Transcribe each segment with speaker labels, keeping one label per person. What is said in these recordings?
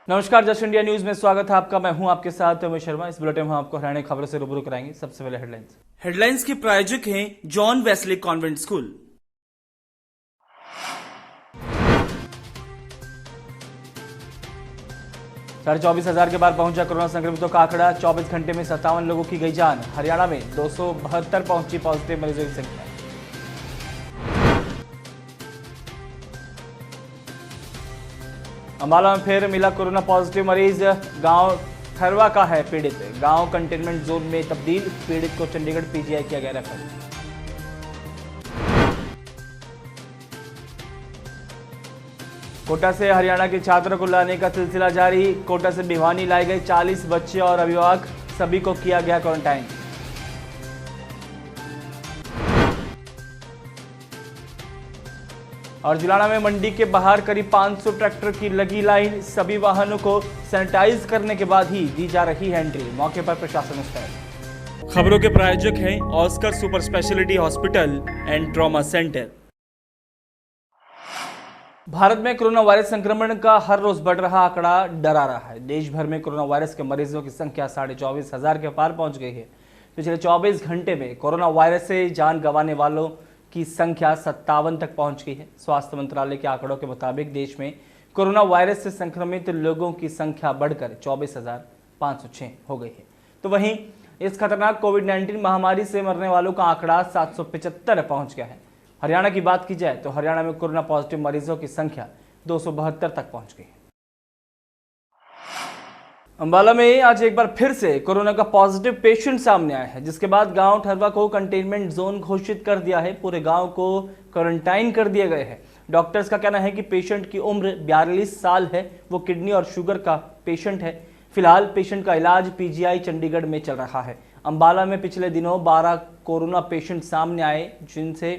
Speaker 1: नमस्कार, just India news में स्वागत है आपका। मैं हूं आपके साथ उमेश शर्मा। इस बुलेटिन में हम आपको हरियाणा खबरों से रूबरू कराएंगे। सबसे पहले हेडलाइंस के प्रायोजक हैं जॉन वेस्ले कॉन्वेंट स्कूल। साढ़े 24,000 के पार पहुंचा कोरोना संक्रमितों का आंकड़ा। 24 घंटे में 57 लोगों की गई जान। हरियाणा में 272 पहुंची पॉजिटिव मरीजों की संख्या। अंबाला में फिर मिला कोरोना पॉजिटिव मरीज। गांव खरवा का है पीड़ित। गांव कंटेनमेंट जोन में तब्दील। पीड़ित को चंडीगढ़ पीजीआई किया गया रेफर। कोटा से हरियाणा के छात्रों को लाने का सिलसिला जारी। कोटा से भिवानी लाए गए 40 बच्चे और अभिभावक, सभी को किया गया क्वारंटाइन। और जुलाना में मंडी के बाहर करीब 500 ट्रैक्टर की लगी लाइन। सभी वाहनों को सैनिटाइज करने के बाद ही दी जा रही है एंट्री। मौके पर प्रशासन मुस्तैद। खबरों के प्रायोजक हैं Oscar super speciality hospital and trauma centre. Bharat में कोरोना वायरस संक्रमण का हर रोज बढ़ रहा आंकड़ा डरा रहा है। देश भर में कोरोना वायरस के मरीजों की संख्या 24,500 के पार पहुंच गई है। पिछले 24 घंटे में कोरोना वायरस से जान गंवाने वालों की संख्या 57 तक पहुंच गई है। स्वास्थ्य मंत्रालय के आंकड़ों के मुताबिक देश में कोरोना वायरस से संक्रमित लोगों की संख्या बढ़कर 24,506 हो गई है। तो वहीं इस खतरनाक कोविड-19 महामारी से मरने वालों का आंकड़ा 775 पहुंच गया है। हरियाणा की बात की जाए तो हरियाणा में कोरोना पॉजिटिव मरीजों की संख्या 272 तक पहुंच गई है। अंबाला में आज एक बार फिर से कोरोना का पॉजिटिव पेशेंट सामने आया है, जिसके बाद गांव ठरवा को कंटेनमेंट जोन घोषित कर दिया है। पूरे गांव को क्वारंटाइन कर दिए गए हैं। डॉक्टर्स का कहना है कि पेशेंट की उम्र 42 साल है। वो किडनी और शुगर का पेशेंट है। फिलहाल पेशेंट का इलाज पीजीआई चंडीगढ़ में चल रहा है। अंबाला में पिछले दिनों 12 कोरोना पेशेंट सामने आए, जिनसे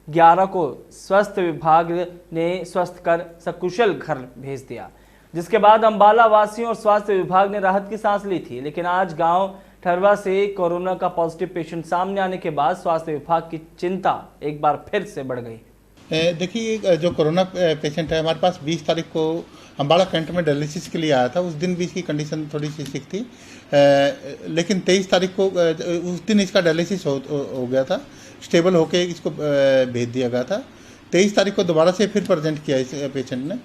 Speaker 1: 11 को स्वास्थ्य विभाग ने स्वस्थ कर सकुशल घर भेज दिया, जिसके बाद अंबाला वासियों और स्वास्थ्य विभाग ने राहत की सांस ली थी। लेकिन आज गांव ठरवा से कोरोना का पॉजिटिव पेशेंट सामने आने के बाद स्वास्थ्य विभाग की चिंता एक बार फिर से बढ़ गई।
Speaker 2: देखिए, जो कोरोना पेशेंट है हमारे पास 20 तारीख को अंबाला कैंट में डायलिसिस के लिए आया था। उस दिन भी इसकी कंडीशन थोड़ी सी सिक थी, लेकिन 23 तारीख को उस दिन इसका डायलिसिस हो गया था। स्टेबल होके इसको भेज दिया गया था। 23 तारीख को दोबारा से फिर प्रेजेंट किया इस पेशेंट ने,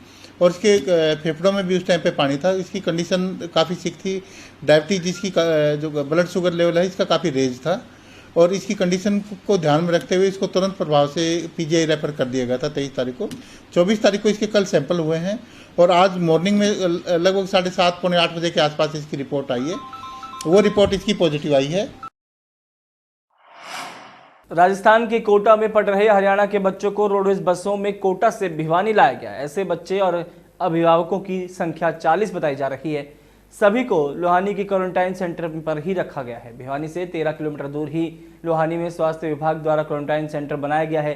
Speaker 2: और इसके फेफड़ों में भी उस टाइम पे पानी था। इसकी कंडीशन काफ़ी सिक थी। डायबिटीज, इसकी जो ब्लड शुगर लेवल है इसका काफ़ी रेज था, और इसकी कंडीशन को ध्यान में रखते हुए इसको तुरंत प्रभाव से पीजीआई रेफर कर दिया गया था 23 तारीख को। 24 तारीख को इसके कल सैंपल हुए हैं, और आज मॉर्निंग में लगभग 7:30 पौने 8 बजे के आसपास इसकी रिपोर्ट आई है। वो रिपोर्ट इसकी पॉजिटिव आई है।
Speaker 1: राजस्थान के कोटा में पढ़ रहे हरियाणा के बच्चों को रोडवेज बसों में कोटा से भिवानी लाया गया। ऐसे बच्चे और अभिभावकों की संख्या 40 बताई जा रही है। सभी को लोहानी के क्वारंटाइन सेंटर पर ही रखा गया है। भिवानी से 13 किलोमीटर दूर ही लोहानी में स्वास्थ्य विभाग द्वारा क्वारंटाइन सेंटर बनाया गया है।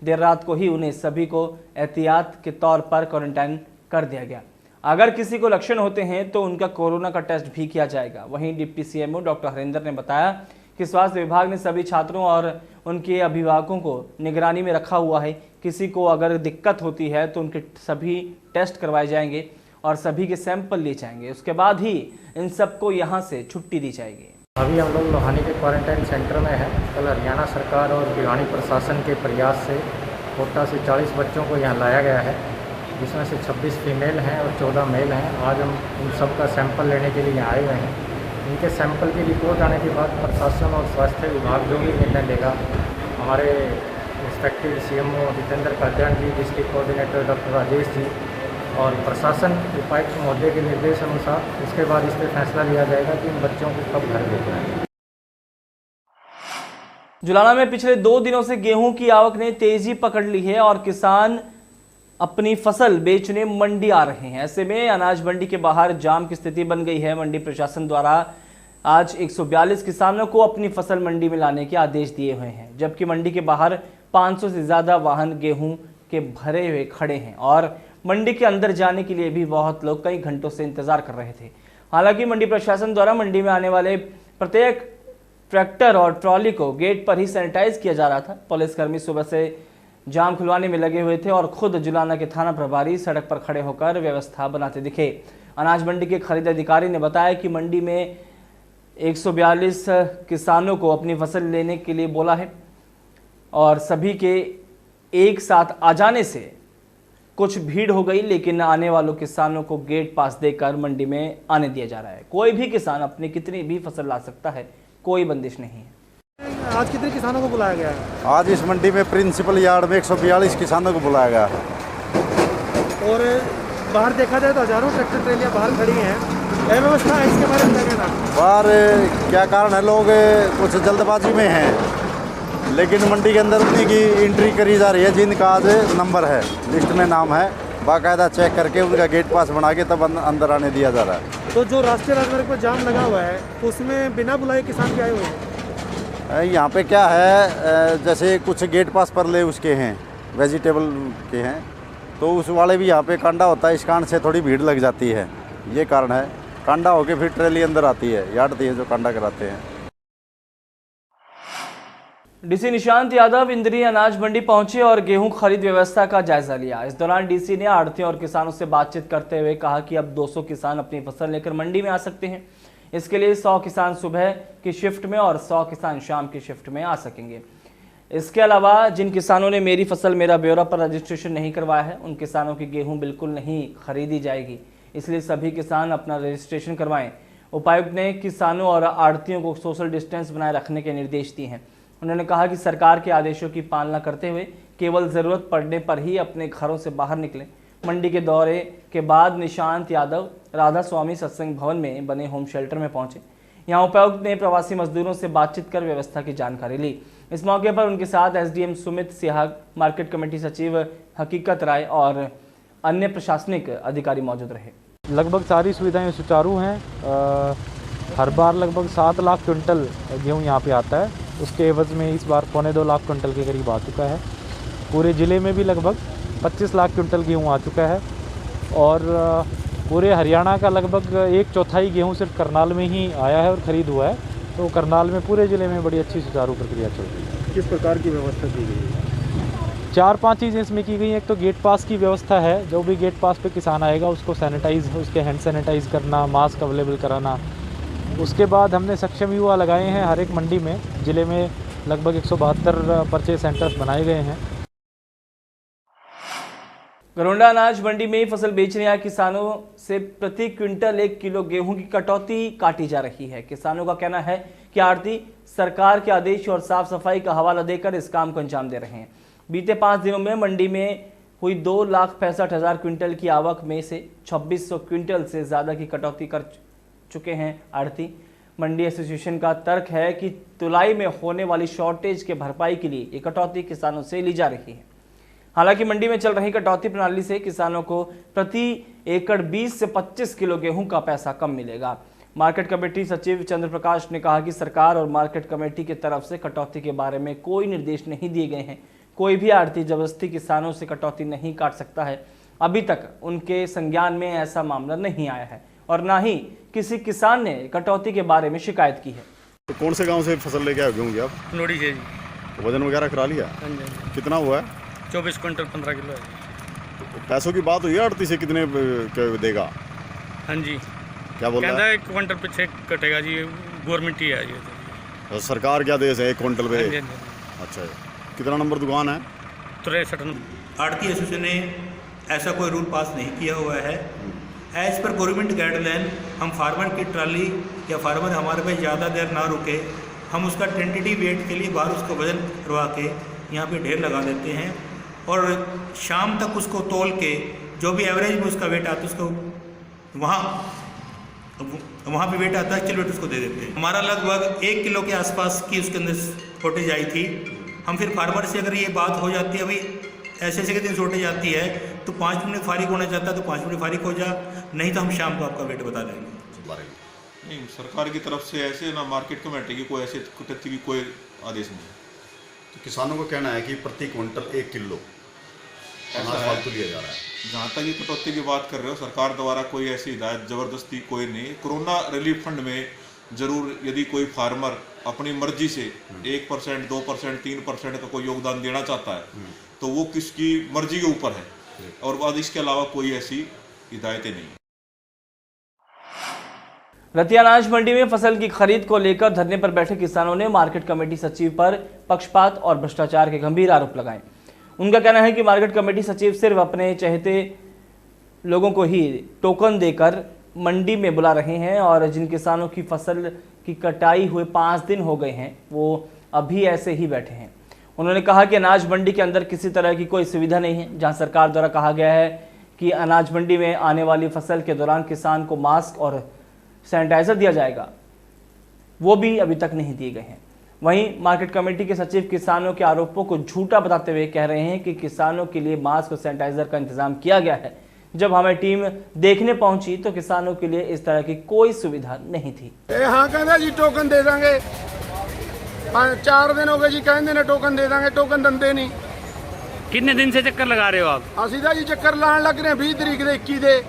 Speaker 1: देर रात को ही उन्हें सभी को एहतियात के तौर पर क्वारंटाइन कर दिया गया। अगर किसी को लक्षण होते हैं तो उनका कोरोना का टेस्ट भी किया जाएगा। वहीं डिप्टी सीएमओ डॉक्टर हरिंदर ने बताया कि स्वास्थ्य विभाग ने सभी छात्रों और उनके अभिभावकों को निगरानी में रखा हुआ है। किसी को अगर दिक्कत होती है तो उनके सभी टेस्ट करवाए जाएंगे और सभी के सैंपल लिए जाएंगे। उसके बाद ही इन सबको यहाँ से छुट्टी दी जाएगी।
Speaker 3: अभी हम लोग लोहानी के क्वारंटाइन सेंटर में हैं। कल हरियाणा सरकार और भिवानी प्रशासन के प्रयास से कोटा से 40 बच्चों को यहाँ लाया गया है, जिसमें से 26 फीमेल हैं और 14 मेल हैं। आज हम इन सब का सैंपल लेने के लिए यहाँ आए हुए हैं। इनके सैंपल की रिपोर्ट आने के बाद प्रशासन और स्वास्थ्य विभाग जो भी निर्णय लेगा, हमारे रिस्पेक्टिव सीएमओ जितेंद्र कल्याण जी, district coordinator doctor Rajesh ji और प्रशासन उपायुक्त महोदय के निर्देश अनुसार उसके बाद इस पर फैसला लिया जाएगा कि इन बच्चों को कब घर भेजना है।
Speaker 1: जुलाना में पिछले 2 दिनों से गेहूं की आवक ने तेजी पकड़ ली है और किसान अपनी फसल बेचने मंडी आ रहे हैं। ऐसे में अनाज मंडी के बाहर जाम की स्थिति बन गई है। मंडी प्रशासन द्वारा आज 142 किसानों को अपनी फसल मंडी में लाने के आदेश दिए हुए हैं, जबकि मंडी के बाहर 500 से ज़्यादा वाहन गेहूं के भरे हुए खड़े हैं और मंडी के अंदर जाने के लिए भी बहुत लोग कई घंटों से इंतजार कर रहे थे। हालांकि मंडी प्रशासन द्वारा मंडी में आने वाले प्रत्येक ट्रैक्टर और ट्रॉली को गेट पर ही सैनिटाइज किया जा रहा था। पुलिसकर्मी सुबह से जाम खुलवाने में लगे हुए थे और खुद जुलाना के थाना प्रभारी सड़क पर खड़े होकर व्यवस्था बनाते दिखे। अनाज मंडी के खरीद अधिकारी ने बताया कि मंडी में 142 किसानों को अपनी फसल लेने के लिए बोला है और सभी के एक साथ आ जाने से कुछ भीड़ हो गई, लेकिन आने वालों किसानों को गेट पास देकर मंडी में आने दिया जा रहा है। कोई भी किसान अपनी कितनी भी फसल ला सकता है, कोई बंदिश नहीं है।
Speaker 4: आज कितने किसानों को बुलाया गया है?
Speaker 5: आज इस मंडी में प्रिंसिपल यार्ड में 142 किसानों को बुलाया गया है।
Speaker 4: और बाहर देखा जाए तो हजारों ट्रैक्टर ट्रेलियाँ बाहर खड़ी हैं, अव्यवस्था है, इसके बारे में क्या कहना?
Speaker 5: बाहर क्या कारण है, लोग कुछ जल्दबाजी में हैं, लेकिन मंडी के अंदर उन्हीं की एंट्री करी जा रही है जिनका आज नंबर है, लिस्ट में नाम है, बाकायदा चेक करके उनका गेट पास बना के तब अंदर आने दिया जा रहा है।
Speaker 4: तो जो राष्ट्रीय राजमार्ग पर जाम लगा हुआ है तो उसमें बिना बुलाए किसान भी आए हुए हैं?
Speaker 5: यहाँ पे क्या है, जैसे कुछ गेट पास पर ले उसके हैं, वेजिटेबल के हैं, तो उस वाले भी यहाँ पे कांडा होता है, इस कारण से थोड़ी भीड़ लग जाती है, ये कारण है। कांडा होके फिर ट्रेली अंदर आती है, यार्ड है जो कांडा कराते हैं।
Speaker 1: डीसी निशांत यादव इंद्री अनाज मंडी पहुंचे और गेहूं खरीद व्यवस्था का जायजा लिया। इस दौरान डीसी ने आढ़तियों और किसानों से बातचीत करते हुए कहा कि अब 200 किसान अपनी फसल लेकर मंडी में आ सकते हैं। इसके लिए 100 किसान सुबह की शिफ्ट में और 100 किसान शाम की शिफ्ट में आ सकेंगे। इसके अलावा जिन किसानों ने मेरी फसल मेरा ब्यौरा पर रजिस्ट्रेशन नहीं करवाया है, उन किसानों की गेहूं बिल्कुल नहीं खरीदी जाएगी, इसलिए सभी किसान अपना रजिस्ट्रेशन करवाएं। उपायुक्त ने किसानों और आढ़तियों को सोशल डिस्टेंस बनाए रखने के निर्देश दिए हैं। उन्होंने कहा कि सरकार के आदेशों की पालना करते हुए केवल ज़रूरत पड़ने पर ही अपने घरों से बाहर निकलें। मंडी के दौरे के बाद निशांत यादव राधा स्वामी सत्संग भवन में बने होम शेल्टर में पहुंचे। यहां उपायुक्त ने प्रवासी मजदूरों से बातचीत कर व्यवस्था की जानकारी ली। इस मौके पर उनके साथ SDM Sumit Sihag, market committee सचिव हकीकत राय और अन्य प्रशासनिक अधिकारी मौजूद रहे।
Speaker 6: लगभग सारी सुविधाएं सुचारू हैं। हर बार लगभग 7 लाख क्विंटल गेहूँ यहाँ पे आता है, उसके एवज में इस बार 2.25 लाख क्विंटल के करीब आ चुका है। पूरे ज़िले में भी लगभग 25 लाख क्विंटल गेहूँ आ चुका है और पूरे हरियाणा का लगभग 1/4 गेहूँ सिर्फ करनाल में ही आया है और ख़रीद हुआ है। तो करनाल में पूरे ज़िले में बड़ी अच्छी सुचारू प्रक्रिया चल रही है।
Speaker 4: किस प्रकार की व्यवस्था की गई है?
Speaker 6: 4-5 चीज़ें इसमें की गई हैं। एक तो गेट पास की व्यवस्था है, जो भी गेट पास पे किसान आएगा उसको सैनिटाइज, उसके हैंड सैनिटाइज करना, मास्क अवेलेबल कराना। उसके बाद हमने सक्षम युवा लगाए हैं हर एक मंडी में। ज़िले में लगभग 172 परचेज सेंटर्स बनाए गए हैं।
Speaker 1: घरोंडा अनाज मंडी में फसल बेचने आए किसानों से प्रति क्विंटल 1 किलो गेहूं की कटौती काटी जा रही है। किसानों का कहना है कि आढ़ती सरकार के आदेश और साफ सफाई का हवाला देकर इस काम को अंजाम दे रहे हैं। बीते 5 दिनों में मंडी में हुई 2,65,000 क्विंटल की आवक में से 2600 क्विंटल से ज़्यादा की कटौती कर चुके हैं आढ़ती। मंडी एसोसिएशन का तर्क है कि तुलाई में होने वाली शॉर्टेज के भरपाई के लिए ये कटौती किसानों से ली जा रही है। हालांकि मंडी में चल रही कटौती प्रणाली से किसानों को प्रति एकड़ 20 से 25 किलो गेहूं का पैसा कम मिलेगा। मार्केट कमेटी सचिव चंद्र प्रकाश ने कहा कि सरकार और मार्केट कमेटी की तरफ से कटौती के बारे में कोई निर्देश नहीं दिए गए हैं। कोई भी आढ़ती जबरदस्ती किसानों से कटौती नहीं काट सकता है। अभी तक उनके संज्ञान में ऐसा मामला नहीं आया है और ना ही किसी किसान ने कटौती के बारे में शिकायत की है।
Speaker 7: तो कौन से गांव से फसल लेके आए होंगे आप?
Speaker 8: लोड़ी से जी।
Speaker 7: वजन वगैरह करा लिया?
Speaker 8: हाँ जी।
Speaker 7: कितना हुआ है?
Speaker 8: 24 क्विंटल 15 किलो है।
Speaker 7: तो पैसों की बात हुई है आढ़ती से, कितने देगा?
Speaker 8: हाँ जी।
Speaker 7: क्या बोल रहा
Speaker 8: कहता
Speaker 7: है?
Speaker 8: है 1 क्विंटल पीछे कटेगा जी, गवर्नमेंट ही है ये
Speaker 7: तो सरकार क्या आदेश है 1 क्विंटल पे?
Speaker 8: हाँ जी, हाँ जी।
Speaker 7: अच्छा, कितना नंबर दुकान है?
Speaker 8: 63
Speaker 9: आढ़ती एसोसिएशन ने ऐसा कोई रूल पास नहीं किया हुआ है। एज पर गवर्नमेंट गाइडलाइन हम फार्मर की ट्राली या फार्मर हमारे पे ज़्यादा देर ना रुके, हम उसका टेंटेटिव वेट के लिए बाहर उसका वजन करवा के यहाँ पे ढेर लगा देते हैं और शाम तक उसको तोल के जो भी एवरेज में उसका वेट आता है उसको वहाँ पे वेट आता है, एक्चुअल वेट उसको दे देते हैं। हमारा लगभग 1 किलो के आसपास की उसके अंदर शॉर्टेज आई थी। हम फिर फार्मर से अगर ये बात हो जाती है अभी ऐसे के दिन शॉर्टेज आती है तो 5 मिनट फारिग होना चाहता है तो 5 मिनट फारिग हो जा, नहीं तो हम शाम को आपका वेट बता देंगे।
Speaker 10: नहीं, सरकार की तरफ से ऐसे ना मार्केट कमेटी की कोई ऐसे कटौती की कोई आदेश नहीं है।
Speaker 7: तो किसानों का कहना है कि प्रति क्विंटल 1 किलो अनाज फालतू लिया जा रहा है।
Speaker 10: जहाँ तक ये कटौती की बात कर रहे हो, सरकार द्वारा कोई ऐसी हिदायत जबरदस्ती कोई नहीं। कोरोना रिलीफ फंड में जरूर यदि कोई फार्मर अपनी मर्जी से 1%, 2%, 3% का कोई योगदान देना चाहता है तो वो किसकी मर्जी के ऊपर है और बाद इसके अलावा कोई ऐसी हिदायतें नहीं।
Speaker 1: रतिया अनाज मंडी में फसल की खरीद को लेकर धरने पर बैठे किसानों ने मार्केट कमेटी सचिव पर पक्षपात और भ्रष्टाचार के गंभीर आरोप लगाए। उनका कहना है कि मार्केट कमेटी सचिव सिर्फ अपने चहेते लोगों को ही टोकन देकर मंडी में बुला रहे हैं और जिन किसानों की फसल की कटाई हुए 5 दिन हो गए हैं वो अभी ऐसे ही बैठे हैं। उन्होंने कहा कि अनाज मंडी के अंदर किसी तरह की कोई सुविधा नहीं है। जहां सरकार द्वारा कहा गया है कि अनाज मंडी में आने वाली फसल के दौरान किसान को मास्क और सैनिटाइजर दिया जाएगा, वो भी अभी तक नहीं दिए गए हैं। वहीं मार्केट कमेटी के सचिव किसानों के आरोपों को झूठा बताते हुए कह रहे हैं कि किसानों के लिए मास्क और सैनिटाइजर का इंतजाम किया गया है। जब हमें टीम देखने पहुंची तो किसानों के लिए इस तरह की कोई सुविधा नहीं थी।
Speaker 11: हाँ कहना जी टोकन दे देंगे, 4 दिन हो गए जी कहते ने टोकन दे देंगे, टोकन दंदे नहीं।
Speaker 8: कितने दिन से चक्कर लगा रहे हो आप?
Speaker 11: ਅਸੀਂ ਤਾਂ ਜੀ ਚੱਕਰ ਲਾਣ ਲੱਗ ਰਹੇ 20 ਤਰੀਕ ਦੇ 21 ਦੇ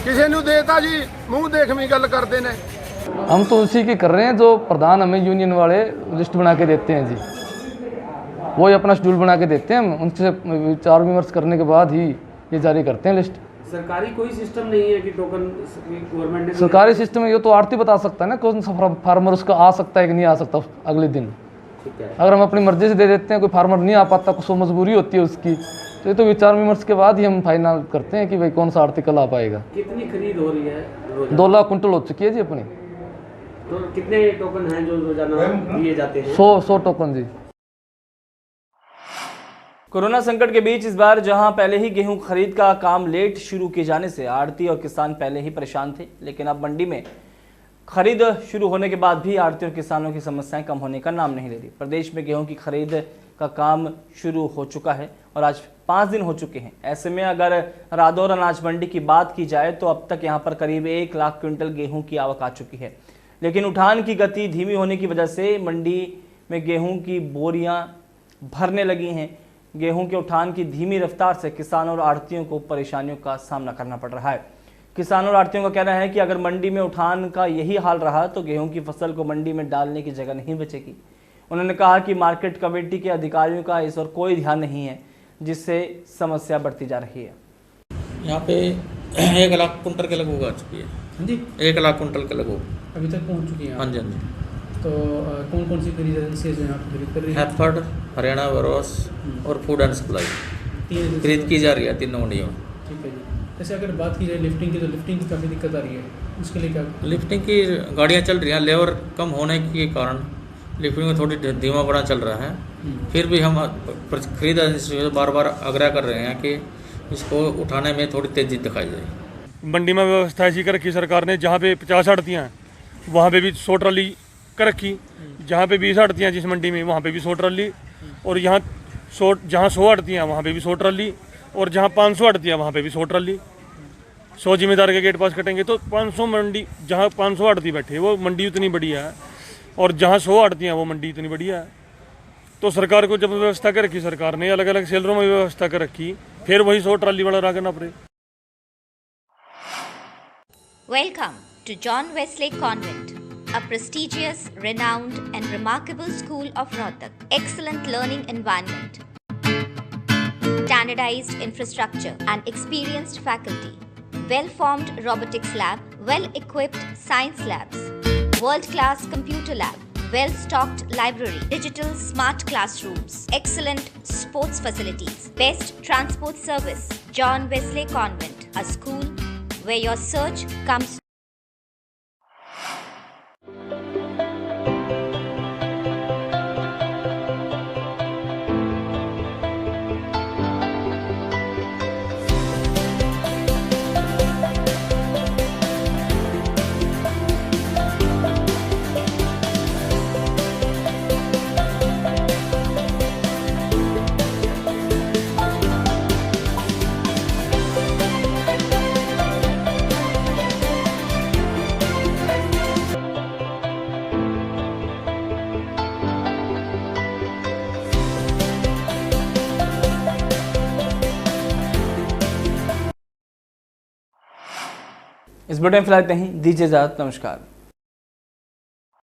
Speaker 11: ਕਿਸੇ ਨੂੰ ਦੇਤਾ ਜੀ ਮੂੰਹ ਦੇਖਵੀਂ ਗੱਲ ਕਰਦੇ ਨੇ।
Speaker 12: हम तो उसी की कर रहे हैं जो प्रधान हमें यूनियन वाले लिस्ट बना के देते हैं जी, वही अपना शेड्यूल बना के देते हैं। हम उनसे विचार विमर्श करने के बाद ही ये जारी करते हैं लिस्ट।
Speaker 13: सरकारी कोई सिस्टम नहीं है कि टोकन गवर्नमेंट ने?
Speaker 12: सरकारी सिस्टम ये तो आड़ती बता सकता है ना कौन सा फार्मर उसका आ सकता है कि नहीं आ सकता अगले दिन। अगर हम अपनी मर्जी से दे देते हैं, कोई फार्मर नहीं आ पाता, कुछ मजबूरी होती है उसकी, तो ये तो विचार विमर्श के बाद ही हम फाइनल करते हैं कि भाई कौन सा आर्टिकल आ पाएगा।
Speaker 13: कितनी खरीद हो रही है रोजाना?
Speaker 12: 2 लाख कुंटल हो चुकी है जी अपनी।
Speaker 13: तो कितने टोकन हैं जो रोजाना दिए जाते हैं?
Speaker 12: 100 टोकन जी।
Speaker 1: कोरोना संकट के बीच इस बार जहां पहले ही गेहूं खरीद का काम लेट शुरू किए जाने से आड़ती और किसान पहले ही परेशान थे, लेकिन अब मंडी में खरीद शुरू होने के बाद भी आड़ती और किसानों की समस्याएं कम होने का नाम नहीं ले रही। प्रदेश में गेहूं की खरीद का काम शुरू हो चुका है और आज 5 दिन हो चुके हैं। ऐसे में अगर रादौर अनाज मंडी की बात की जाए तो अब तक यहां पर करीब 1 लाख क्विंटल गेहूं की आवक आ चुकी है, लेकिन उठान की गति धीमी होने की वजह से मंडी में गेहूं की बोरियां भरने लगी हैं। गेहूं के उठान की धीमी रफ्तार से किसानों और आड़तियों को परेशानियों का सामना करना पड़ रहा है। किसानों और आड़तियों का कहना है कि अगर मंडी में उठान का यही हाल रहा तो गेहूं की फसल को मंडी में डालने की जगह नहीं बचेगी। उन्होंने कहा कि मार्केट कमेटी के अधिकारियों का इस ओर कोई ध्यान नहीं है, जिससे समस्या बढ़ती जा रही है।
Speaker 14: यहाँ पे 1 लाख कुंटल के लगभग आ चुकी है जी। 1 लाख कुंटल के लगभग
Speaker 13: अभी तक पहुँच चुकी है?
Speaker 14: हाँ जी, हाँ जी।
Speaker 13: तो कौन कौन सी खरीद एजेंसी जो यहाँ पर खरीद कर रही है?
Speaker 14: हैफर्ड, हरियाणा वेयरहाउस और फूड एंड सप्लाई खरीद की जा रही है 3 मंडियों में।
Speaker 13: ठीक है जी। जैसे अगर बात की जाए लिफ्टिंग की, तो लिफ्टिंग की काफ़ी दिक्कत आ रही है, उसके लिए क्या?
Speaker 14: लिफ्टिंग की गाड़ियाँ चल रही हैं, लेबर कम होने के कारण लिफ्टिंग में थोड़ी धीमा बड़ा चल रहा है। फिर भी हम खरीद एजेंसी से बार बार आग्रह कर रहे हैं कि इसको उठाने में थोड़ी तेज़ी दिखाई जाए।
Speaker 15: मंडी में व्यवस्था ऐसी कर रखी सरकार ने, जहाँ पे 50 आड़तियाँ हैं वहाँ पे भी 100 ट्राली कर रखी, जहाँ पे 20 आड़तियाँ जिस मंडी में वहाँ पे भी 100 ट्राली, और यहाँ जहाँ 100 आड़तियाँ वहाँ पे भी 100 ट्राली, और जहाँ 500 आड़तियाँ वहाँ पे भी 100 ट्राली। 100 जिम्मेदार के गेट पास कटेंगे तो 500 मंडी, जहाँ 500 आड़ती बैठे वो मंडी उतनी बढ़िया है, और जहाँ 100 आड़तियाँ वो मंडी इतनी बढ़िया है। तो सरकार को जब व्यवस्था कर रखी सरकार ने, अलग अलग सेलरों में व्यवस्था कर रखी, फिर वही 100 ट्राली वाला रागना पड़े।
Speaker 16: Welcome to John Wesley Convent, a prestigious, renowned and remarkable school of Rohtak. Excellent learning environment, standardized infrastructure and experienced faculty, well-formed robotics lab, well-equipped science labs, world-class computer lab, well-stocked library, digital smart classrooms, excellent sports facilities, best transport service. John Wesley Convent, a school where your search comes.
Speaker 1: इस bulletin में फिलहाल इतना ही, दीजिए इजाजत, नमस्कार।